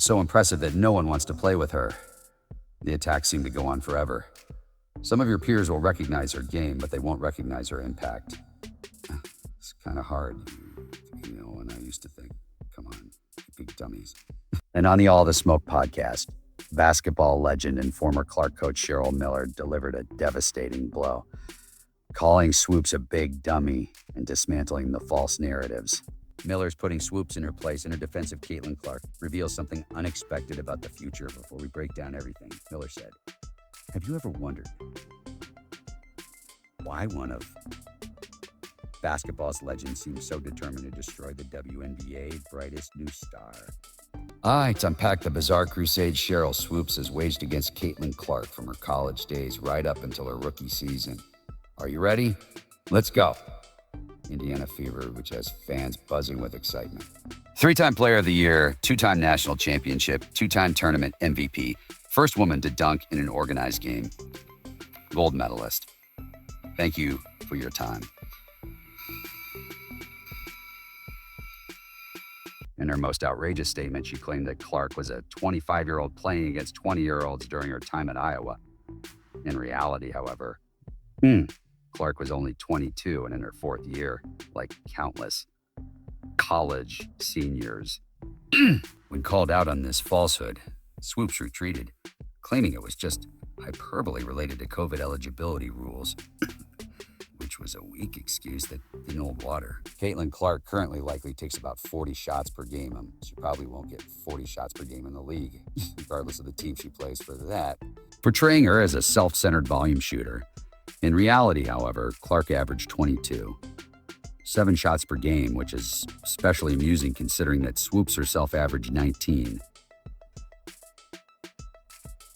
So impressive that no one wants to play with her. The attacks seem to go on forever. Some of your peers will recognize her game, but they won't recognize her impact. It's kind of hard, and I used to think, come on, big dummies. And on the All the Smoke podcast, basketball legend and former Clark coach Sheryl Miller delivered a devastating blow, calling Swoopes a big dummy and dismantling the false narratives. Miller's putting Swoopes in her place, and her defense of Caitlin Clark reveals something unexpected about the future before we break down everything. Miller said, "Have you ever wondered why one of basketball's legends seems so determined to destroy the WNBA brightest new star?" To unpack the bizarre crusade Sheryl Swoopes has waged against Caitlin Clark from her college days right up until her rookie season. Are you ready? Let's go. Indiana Fever, which has fans buzzing with excitement. 3-time Player of the Year, 2-time National Championship, 2-time Tournament MVP, first woman to dunk in an organized game, gold medalist. Thank you for your time. In her most outrageous statement, she claimed that Clark was a 25-year-old playing against 20-year-olds during her time at Iowa. In reality, however, Clark was only 22 and in her 4th year, like countless college seniors. When called out on this falsehood, Swoopes retreated, claiming it was just hyperbole related to COVID eligibility rules, which was a weak excuse that didn't hold water. Caitlin Clark currently likely takes about 40 shots per game. She probably won't get 40 shots per game in the league, regardless of the team she plays for that. Portraying her as a self-centered volume shooter. In reality, however, Clark averaged 22. 7 shots per game, which is especially amusing considering that Swoopes herself averaged 19.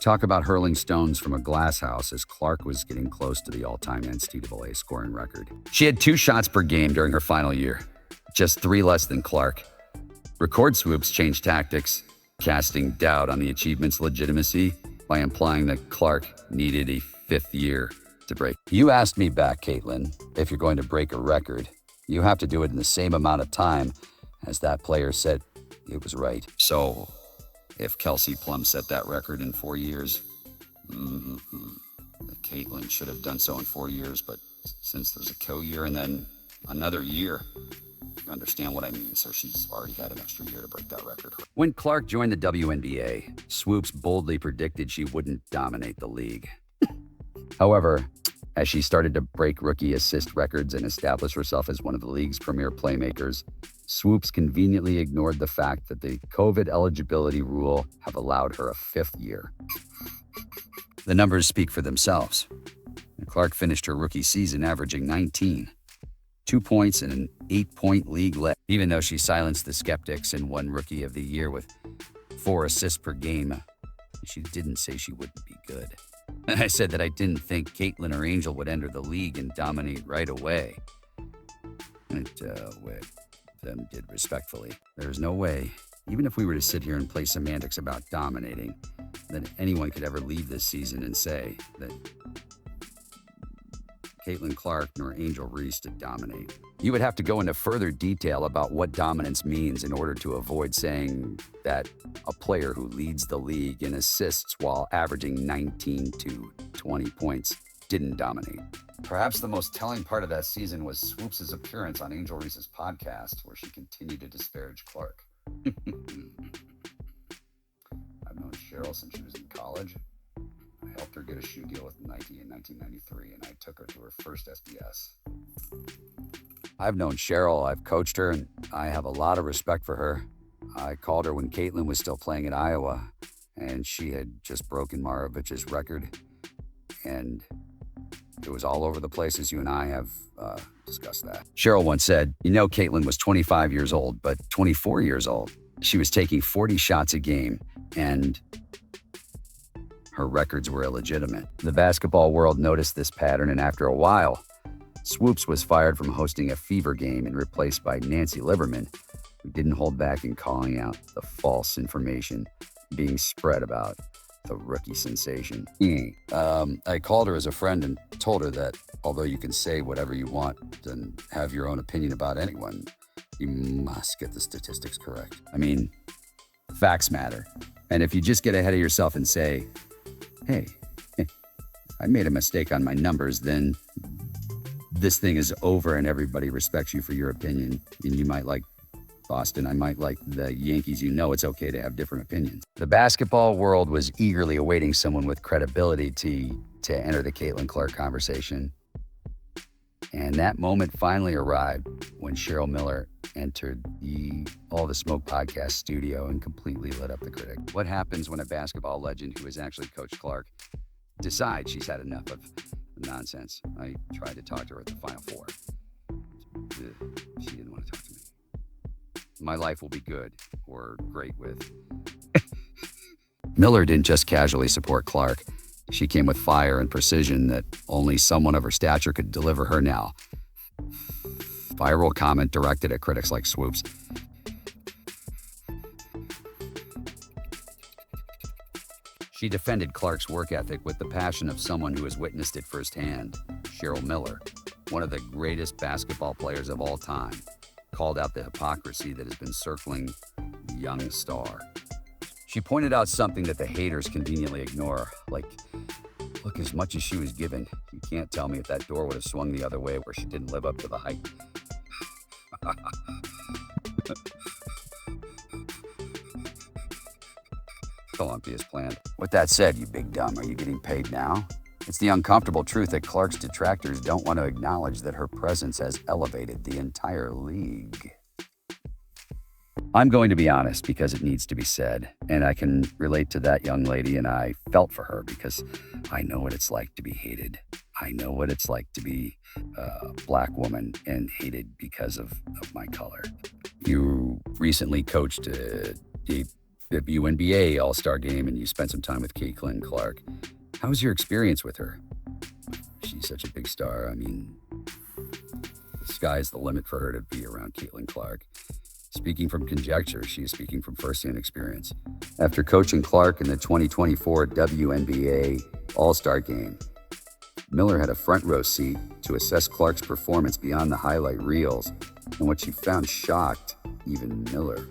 Talk about hurling stones from a glass house, as Clark was getting close to the all-time NCAA scoring record. She had 2 shots per game during her final year, just 3 less than Clark. Record Swoopes changed tactics, casting doubt on the achievement's legitimacy by implying that Clark needed a 5th year to break. You asked me back, Caitlin, if you're going to break a record, you have to do it in the same amount of time as that player said it was right. So, if Kelsey Plum set that record in 4 years, Caitlin should have done so in 4 years, but since there's a co-year and then another year, you understand what I mean, so she's already had an extra year to break that record. When Clark joined the WNBA, Swoopes boldly predicted she wouldn't dominate the league. However, as she started to break rookie assist records and establish herself as one of the league's premier playmakers, Swoopes conveniently ignored the fact that the COVID eligibility rule have allowed her a 5th year. The numbers speak for themselves. Clark finished her rookie season averaging 19, 2 points and an 8-point league lead, even though she silenced the skeptics and won Rookie of the Year with 4 assists per game. She didn't say she wouldn't be good. I said that I didn't think Caitlin or Angel would enter the league and dominate right away. And them did respectfully. There's no way, even if we were to sit here and play semantics about dominating, that anyone could ever leave this season and say that Caitlin Clark nor Angel Reese to dominate. You would have to go into further detail about what dominance means in order to avoid saying that a player who leads the league in assists while averaging 19 to 20 points didn't dominate. Perhaps the most telling part of that season was Swoopes' appearance on Angel Reese's podcast, where she continued to disparage Clark. I've known Cheryl since she was in college. I helped her get a shoe deal with Nike in 1993, and I took her to her first SBS. I've known Cheryl, I've coached her, and I have a lot of respect for her. I called her when Caitlin was still playing at Iowa, and she had just broken Maravich's record, and it was all over the place, as you and I have discussed that. Cheryl once said, Caitlin was 25 years old, but 24 years old. She was taking 40 shots a game, and her records were illegitimate. The basketball world noticed this pattern, and after a while, Swoopes was fired from hosting a Fever game and replaced by Nancy Lieberman, who didn't hold back in calling out the false information being spread about the rookie sensation. I called her as a friend and told her that although you can say whatever you want and have your own opinion about anyone, you must get the statistics correct. I mean, Facts matter. And if you just get ahead of yourself and say, hey, I made a mistake on my numbers, then this thing is over and everybody respects you for your opinion. And you might like Boston, I might like the Yankees. You know it's okay to have different opinions. The basketball world was eagerly awaiting someone with credibility to enter the Caitlin Clark conversation. And that moment finally arrived when Cheryl Miller entered the All the Smoke podcast studio and completely lit up the critic. What happens when a basketball legend who has actually coached Clark decides she's had enough of nonsense? I tried to talk to her at the Final Four. She didn't want to talk to me. My life will be good or great with. Miller didn't just casually support Clark. She came with fire and precision that only someone of her stature could deliver her now. Viral comment directed at critics like Swoopes. She defended Clark's work ethic with the passion of someone who has witnessed it firsthand. Sheryl Miller, one of the greatest basketball players of all time, called out the hypocrisy that has been circling the young star. She pointed out something that the haters conveniently ignore, like, look, as much as she was given, you can't tell me if that door would have swung the other way where she didn't live up to the hype. Olympia's planned. With that said, you big dumb, are you getting paid now? It's the uncomfortable truth that Clark's detractors don't want to acknowledge that her presence has elevated the entire league. I'm going to be honest because it needs to be said, and I can relate to that young lady, and I felt for her because I know what it's like to be hated. I know what it's like to be a black woman and hated because of my color. You recently coached the WNBA All-Star game, and you spent some time with Caitlin Clark. How was your experience with her? She's such a big star. I mean, the sky's the limit for her to be around Caitlin Clark. Speaking from conjecture, she is speaking from firsthand experience. After coaching Clark in the 2024 WNBA All-Star Game, Miller had a front row seat to assess Clark's performance beyond the highlight reels, and what she found shocked even Miller.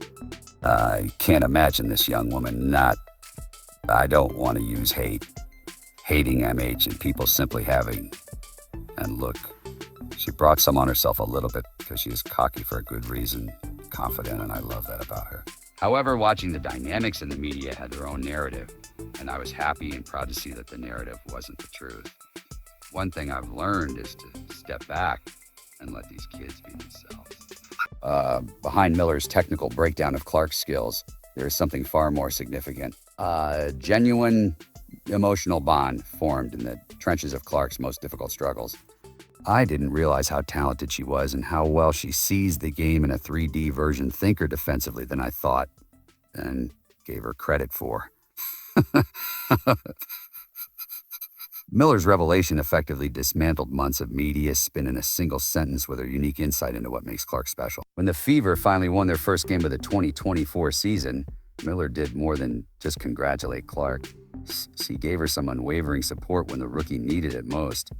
I can't imagine this young woman I don't want to use hating MH and people simply having, and look, she brought some on herself a little bit because she is cocky for a good reason, confident, and I love that about her. However, watching the dynamics in the media had their own narrative, and I was happy and proud to see that the narrative wasn't the truth. One thing I've learned is to step back and let these kids be themselves. Behind Miller's technical breakdown of Clark's skills, there is something far more significant. A genuine emotional bond formed in the trenches of Clark's most difficult struggles. I didn't realize how talented she was and how well she sees the game in a 3D version thinker defensively than I thought and gave her credit for. Miller's revelation effectively dismantled months of media spin in a single sentence with her unique insight into what makes Clark special. When the Fever finally won their first game of the 2024 season, Miller did more than just congratulate Clark. She gave her some unwavering support when the rookie needed it most.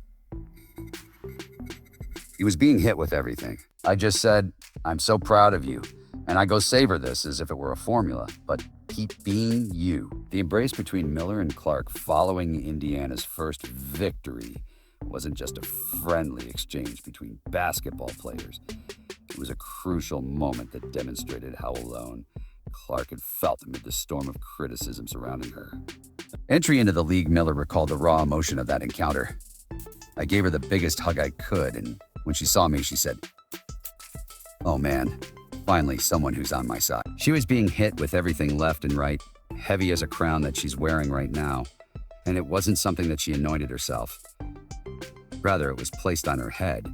He was being hit with everything. I just said, I'm so proud of you. And I go savor this as if it were a formula, but keep being you. The embrace between Miller and Clark following Indiana's first victory wasn't just a friendly exchange between basketball players. It was a crucial moment that demonstrated how alone Clark had felt amid the storm of criticism surrounding her. Entry into the league, Miller recalled the raw emotion of that encounter. I gave her the biggest hug I could, and when she saw me, she said, "Oh man, finally someone who's on my side." She was being hit with everything left and right, heavy as a crown that she's wearing right now, and it wasn't something that she anointed herself. Rather, it was placed on her head,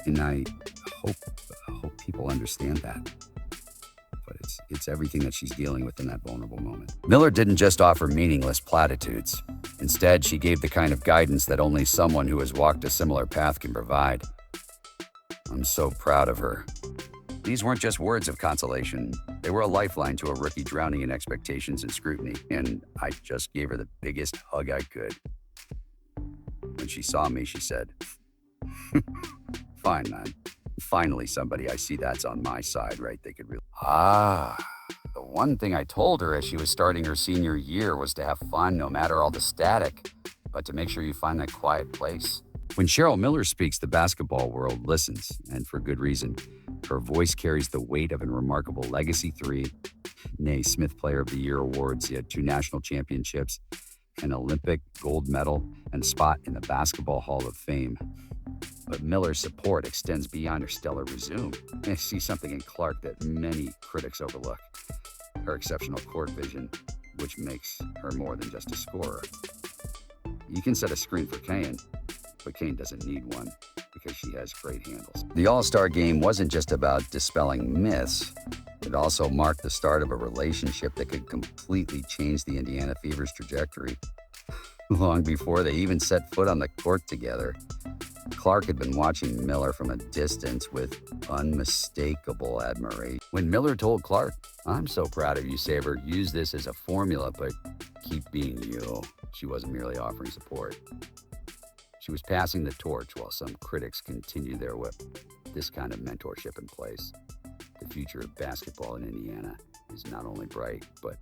and I hope people understand that. But it's everything that she's dealing with in that vulnerable moment. Miller didn't just offer meaningless platitudes. Instead, she gave the kind of guidance that only someone who has walked a similar path can provide. I'm so proud of her. These weren't just words of consolation. They were a lifeline to a rookie drowning in expectations and scrutiny, and I just gave her the biggest hug I could. When she saw me, she said, "Fine, man. Finally, somebody I see that's on my side, right? They could really. The one thing I told her as she was starting her senior year was to have fun no matter all the static, but to make sure you find that quiet place. When Cheryl Miller speaks, the basketball world listens, and for good reason. Her voice carries the weight of a remarkable legacy: 3 Naismith Player of the Year awards. He had 2 national championships, an Olympic gold medal, and a spot in the Basketball Hall of Fame. But Miller's support extends beyond her stellar resume. I see something in Clark that many critics overlook: her exceptional court vision, which makes her more than just a scorer. You can set a screen for Kane, but Kane doesn't need one because she has great handles. The All-Star Game wasn't just about dispelling myths. It also marked the start of a relationship that could completely change the Indiana Fever's trajectory. Long before they even set foot on the court together, Clark had been watching Miller from a distance with unmistakable admiration. When Miller told Clark, "I'm so proud of you, Saber. Use this as a formula, but keep being you," she wasn't merely offering support. She was passing the torch while some critics continue their with this kind of mentorship in place. The future of basketball in Indiana is not only bright, but